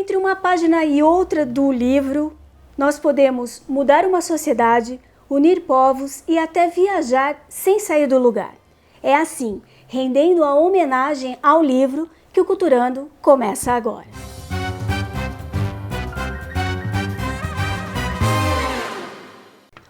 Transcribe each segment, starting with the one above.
entre uma página e outra do livro, nós podemos mudar uma sociedade, unir povos e até viajar sem sair do lugar. É assim, rendendo a homenagem ao livro, que o Culturando começa agora.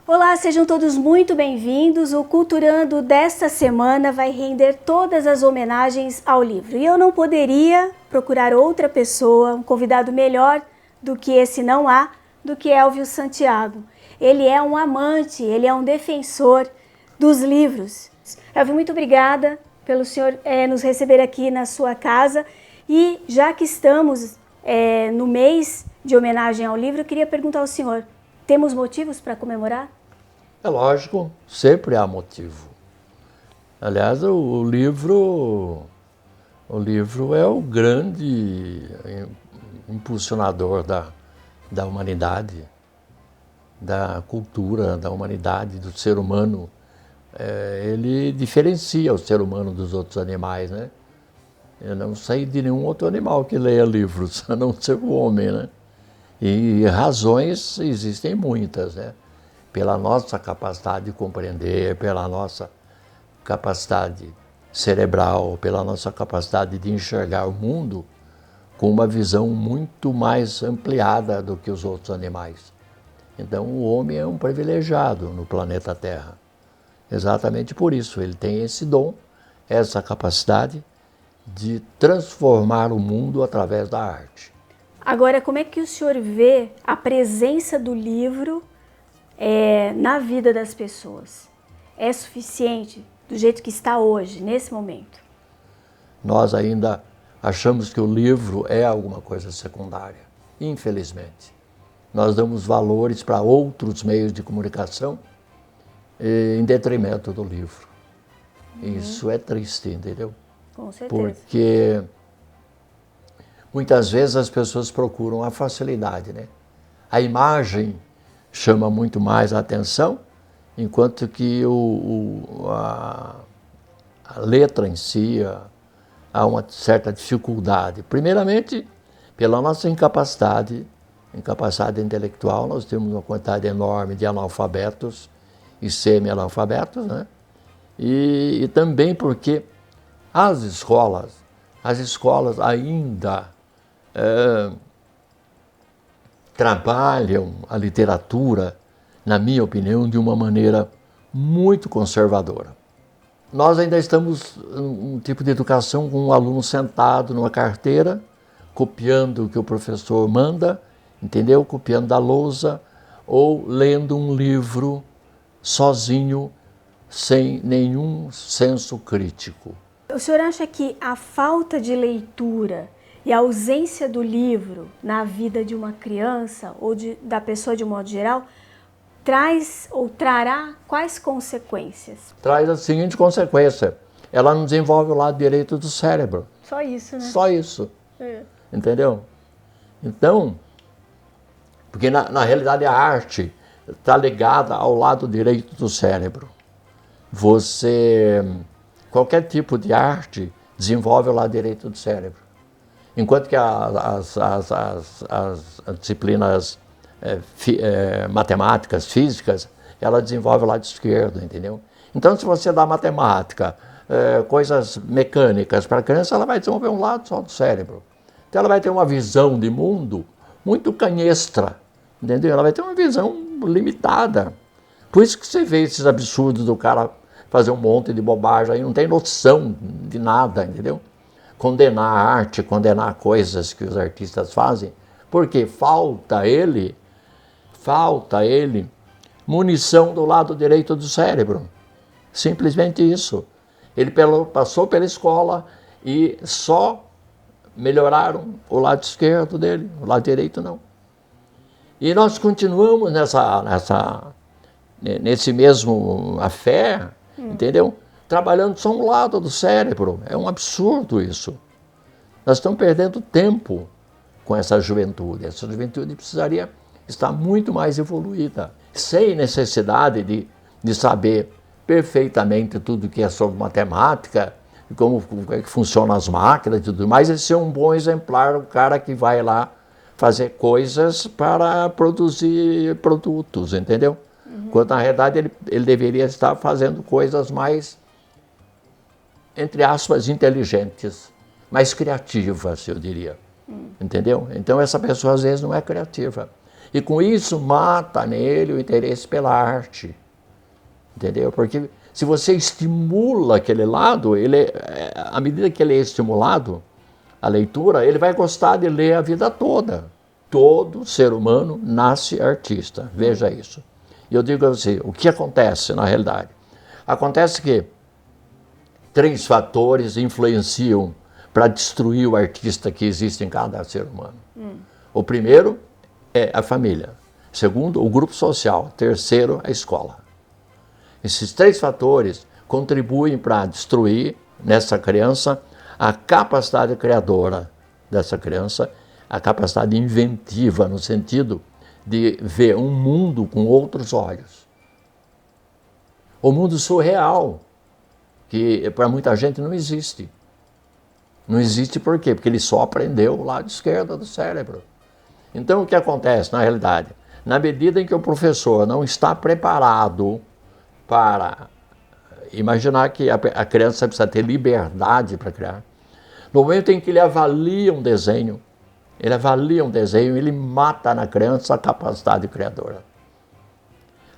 Olá, sejam todos muito bem-vindos. O Culturando desta semana vai render todas as homenagens ao livro. E eu não poderia procurar outra pessoa, um convidado melhor do que esse não há, do que Elvio Santiago. Ele é um amante, ele é um defensor dos livros. Elvio, muito obrigada pelo senhor nos receber aqui na sua casa. E já que estamos no mês de homenagem ao livro, eu queria perguntar ao senhor, temos motivos para comemorar? É lógico, sempre há motivo. Aliás, o livro é o grande impulsionador da humanidade, da cultura, da humanidade, do ser humano. Ele diferencia o ser humano dos outros animais, né? Eu não sei de nenhum outro animal que leia livros, a não ser o homem, né? E razões existem muitas, né? Pela nossa capacidade de compreender, pela nossa capacidade cerebral, pela nossa capacidade de enxergar o mundo com uma visão muito mais ampliada do que os outros animais. Então o homem é um privilegiado no planeta Terra. Exatamente por isso, ele tem esse dom, essa capacidade de transformar o mundo através da arte. Agora, como é que o senhor vê a presença do livro na vida das pessoas? É suficiente do jeito que está hoje, nesse momento? Nós ainda achamos que o livro é alguma coisa secundária, infelizmente. Nós damos valores para outros meios de comunicação em detrimento do livro. Isso é triste, entendeu? Com certeza. Porque muitas vezes as pessoas procuram a facilidade, né? A imagem chama muito mais a atenção, enquanto que a letra em si há uma certa dificuldade. Primeiramente, pela nossa incapacidade intelectual, nós temos uma quantidade enorme de analfabetos e semi-analfabetos, né? E também porque as escolas ainda trabalham a literatura, na minha opinião, de uma maneira muito conservadora. Nós ainda estamos um tipo de educação com um aluno sentado numa carteira, copiando o que o professor manda, entendeu? Copiando da lousa, ou lendo um livro sozinho, sem nenhum senso crítico. O senhor acha que a falta de leitura e a ausência do livro na vida de uma criança ou da pessoa de um modo geral traz ou trará quais consequências? Traz a seguinte consequência: ela não desenvolve o lado direito do cérebro. Só isso, né? Só isso. Entendeu? Então, porque na realidade a arte está ligada ao lado direito do cérebro. Qualquer tipo de arte desenvolve o lado direito do cérebro. Enquanto que as disciplinas matemáticas, físicas, ela desenvolve o lado esquerdo, entendeu? Então, se você dá matemática, coisas mecânicas para a criança, ela vai desenvolver um lado só do cérebro. Então, ela vai ter uma visão de mundo muito canhestra, entendeu? Ela vai ter uma visão limitada. Por isso que você vê esses absurdos do cara fazer um monte de bobagem aí, não tem noção de nada, entendeu? Condenar a arte, condenar coisas que os artistas fazem, porque falta a ele munição do lado direito do cérebro. Simplesmente isso. Ele passou pela escola e só melhoraram o lado esquerdo dele, o lado direito não. E nós continuamos nesse mesmo afé, entendeu? Trabalhando só um lado do cérebro. É um absurdo isso. Nós estamos perdendo tempo com essa juventude. Essa juventude precisaria estar muito mais evoluída, sem necessidade de saber perfeitamente tudo que é sobre matemática, como é que funcionam as máquinas e tudo mais, e ser um bom exemplar, o cara que vai lá fazer coisas para produzir produtos, entendeu? Quando na realidade ele deveria estar fazendo coisas mais, entre aspas, inteligentes, mais criativas, eu diria. Entendeu? Então essa pessoa às vezes não é criativa. E com isso mata nele o interesse pela arte. Entendeu? Porque se você estimula aquele lado, à medida que ele é estimulado, a leitura, ele vai gostar de ler a vida toda. Todo ser humano nasce artista, veja isso. E eu digo a você, o que acontece na realidade? Acontece que 3 fatores influenciam para destruir o artista que existe em cada ser humano. O primeiro é a família. Segundo, o grupo social. Terceiro, a escola. Esses 3 fatores contribuem para destruir nessa criança a capacidade criadora dessa criança, a capacidade inventiva, no sentido de ver um mundo com outros olhos. O mundo surreal, que para muita gente não existe. Não existe por quê? Porque ele só aprendeu o lado esquerdo do cérebro. Então o que acontece na realidade? Na medida em que o professor não está preparado para imaginar que a criança precisa ter liberdade para criar, no momento em que ele avalia um desenho, ele mata na criança a capacidade criadora.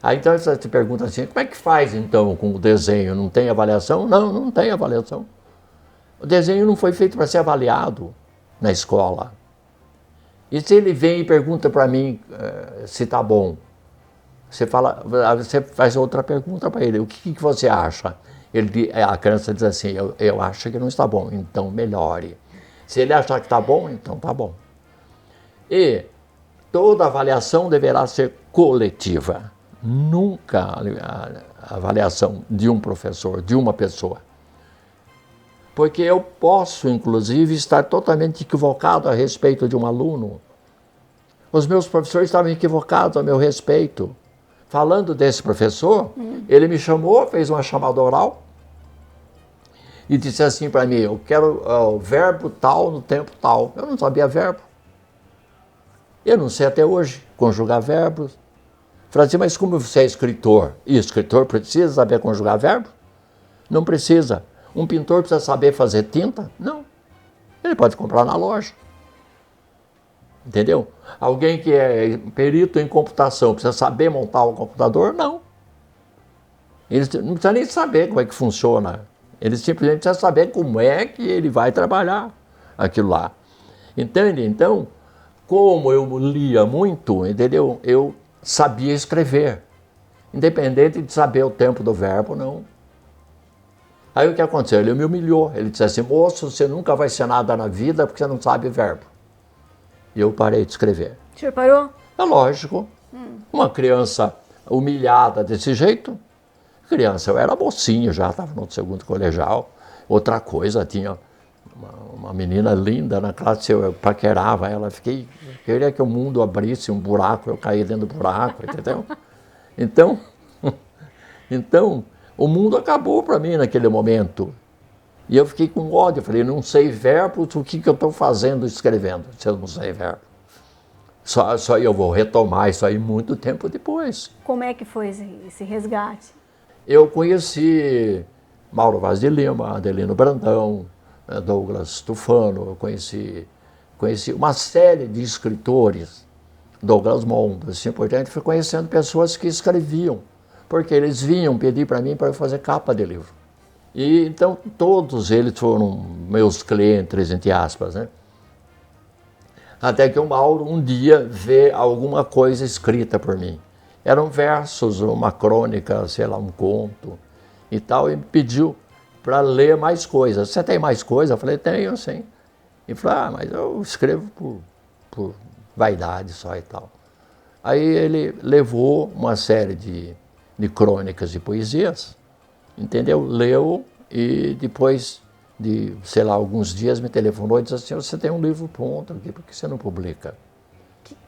Aí então você te pergunta assim, como é que faz então com o desenho? Não tem avaliação? Não, não tem avaliação. O desenho não foi feito para ser avaliado na escola. E se ele vem e pergunta para mim se está bom, você faz outra pergunta para ele, o que você acha? A criança diz assim, eu acho que não está bom, então melhore. Se ele achar que está bom, então está bom. E toda avaliação deverá ser coletiva, nunca a avaliação de um professor, de uma pessoa. Porque eu posso, inclusive, estar totalmente equivocado a respeito de um aluno. Os meus professores estavam equivocados a meu respeito. Falando desse professor, ele me chamou, fez uma chamada oral e disse assim para mim, eu quero o verbo tal no tempo tal. Eu não sabia verbo. Eu não sei até hoje conjugar verbos. Falei assim, mas como você é escritor? E escritor precisa saber conjugar verbos? Não precisa. Um pintor precisa saber fazer tinta? Não. Ele pode comprar na loja. Entendeu? Alguém que é perito em computação precisa saber montar um computador? Não. Ele não precisa nem saber como é que funciona. Ele simplesmente precisa saber como é que ele vai trabalhar aquilo lá. Entende? Então, como eu lia muito, entendeu? Eu sabia escrever. Independente de saber o tempo do verbo, não. Aí o que aconteceu? Ele me humilhou. Ele disse assim, moço, você nunca vai ser nada na vida porque você não sabe verbo. E eu parei de escrever. O senhor parou? É lógico. Uma criança humilhada desse jeito, eu era mocinho já, estava no 2º colegial. Outra coisa, tinha uma menina linda na classe, eu paquerava ela, queria que o mundo abrisse um buraco, eu caí dentro do buraco, entendeu? Então, o mundo acabou para mim naquele momento. E eu fiquei com ódio, eu falei, não sei verbos, o que eu estou fazendo escrevendo, se eu não sei verbo? Só eu vou retomar isso aí muito tempo depois. Como é que foi esse resgate? Eu conheci Mauro Vaz de Lima, Adelino Brandão, Douglas Tufano, eu conheci uma série de escritores, Douglas Mondo, assim por diante, fui conhecendo pessoas que escreviam, porque eles vinham pedir para mim para eu fazer capa de livro. E então todos eles foram meus clientes, entre aspas, né? Até que o Mauro um dia vê alguma coisa escrita por mim. Eram versos, uma crônica, sei lá, um conto e tal, e me pediu para ler mais coisas. Você tem mais coisa? Eu falei, tenho, sim. E falou, mas eu escrevo por vaidade só e tal. Aí ele levou uma série de crônicas e poesias, entendeu? Leu e depois de, sei lá, alguns dias me telefonou e disse assim, você tem um livro pronto aqui, por que você não publica?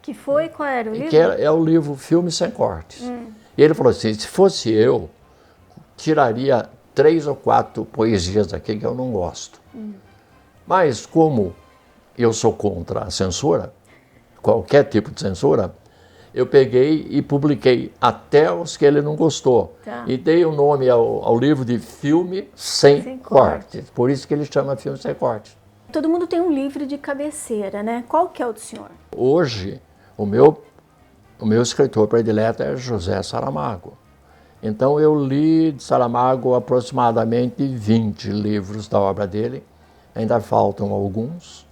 Que foi? Qual era o livro? Que é o livro Filmes Sem Cortes. E ele falou assim, se fosse eu, tiraria 3 ou 4 poesias daqui que eu não gosto. Mas como eu sou contra a censura, qualquer tipo de censura, eu peguei e publiquei até os que ele não gostou. Tá. E dei o nome ao livro de Filme Sem Cortes. Por isso que ele chama Filme Sem Cortes. Todo mundo tem um livro de cabeceira, né? Qual que é o do senhor? Hoje, o meu escritor predileto é José Saramago. Então eu li de Saramago aproximadamente 20 livros da obra dele. Ainda faltam alguns,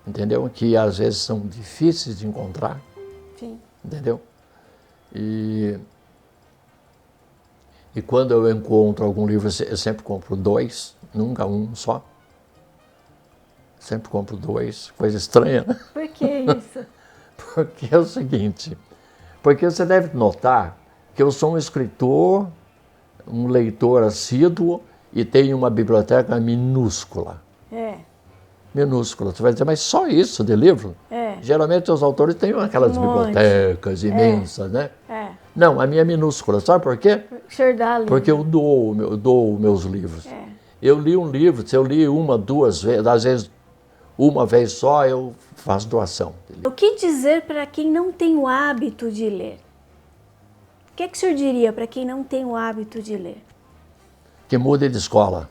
entendeu? Que às vezes são difíceis de encontrar. Sim. Entendeu? E quando eu encontro algum livro, eu sempre compro 2, nunca um só. Sempre compro 2, coisa estranha, né? Por que isso? Porque é o seguinte, porque você deve notar que eu sou um escritor, um leitor assíduo e tenho uma biblioteca minúscula. É. Minúscula. Você vai dizer, mas só isso de livro? É. Geralmente os autores têm aquelas bibliotecas imensas, né? É. Não, a minha é minúscula. Sabe por quê? O senhor dá livro. Porque eu dou meus livros. É. Eu li um livro, se eu li uma, 2 vezes, às vezes uma vez só, eu faço doação. O que dizer para quem não tem o hábito de ler? O que é que o senhor diria para quem não tem o hábito de ler? Que mude de escola.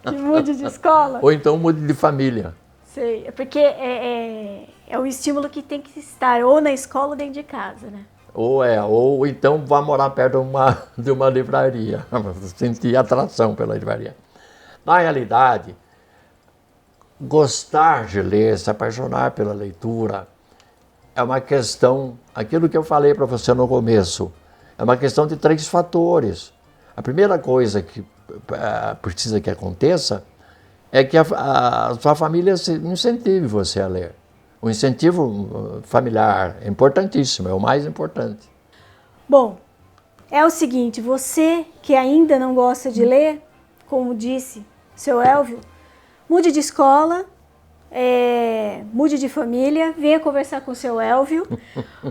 Que mude de escola? Ou então mude de família. Sei, é porque é um estímulo que tem que estar ou na escola ou dentro de casa, né? Ou então vá morar perto de uma livraria, sentir atração pela livraria. Na realidade, gostar de ler, se apaixonar pela leitura, é uma questão, aquilo que eu falei para você no começo, é uma questão de 3 fatores. A primeira coisa que precisa que aconteça é que a sua família incentive você a ler. O incentivo familiar é importantíssimo, é o mais importante. Bom, é o seguinte, você que ainda não gosta de ler, como disse seu Elvio, mude de escola, mude de família, venha conversar com o seu Elvio.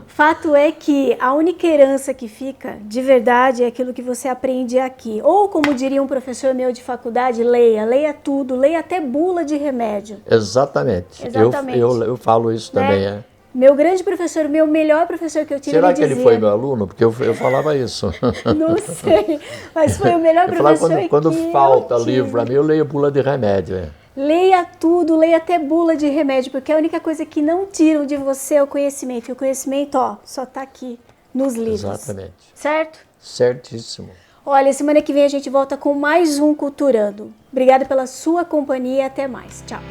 Fato é que a única herança que fica, de verdade, é aquilo que você aprende aqui. Ou, como diria um professor meu de faculdade, leia tudo, leia até bula de remédio. Exatamente. Eu falo isso também, né? Meu grande professor, meu melhor professor que eu tive, Será ele que dizia... ele foi meu aluno? Porque eu falava isso. Não sei, mas foi o melhor professor que quando falta eu tive. livro para mim, eu leio bula de remédio. Leia tudo, leia até bula de remédio, porque a única coisa que não tiram de você é o conhecimento. E o conhecimento, só está aqui nos livros. Exatamente. Certo? Certíssimo. Olha, semana que vem a gente volta com mais um Culturando. Obrigada pela sua companhia e até mais. Tchau.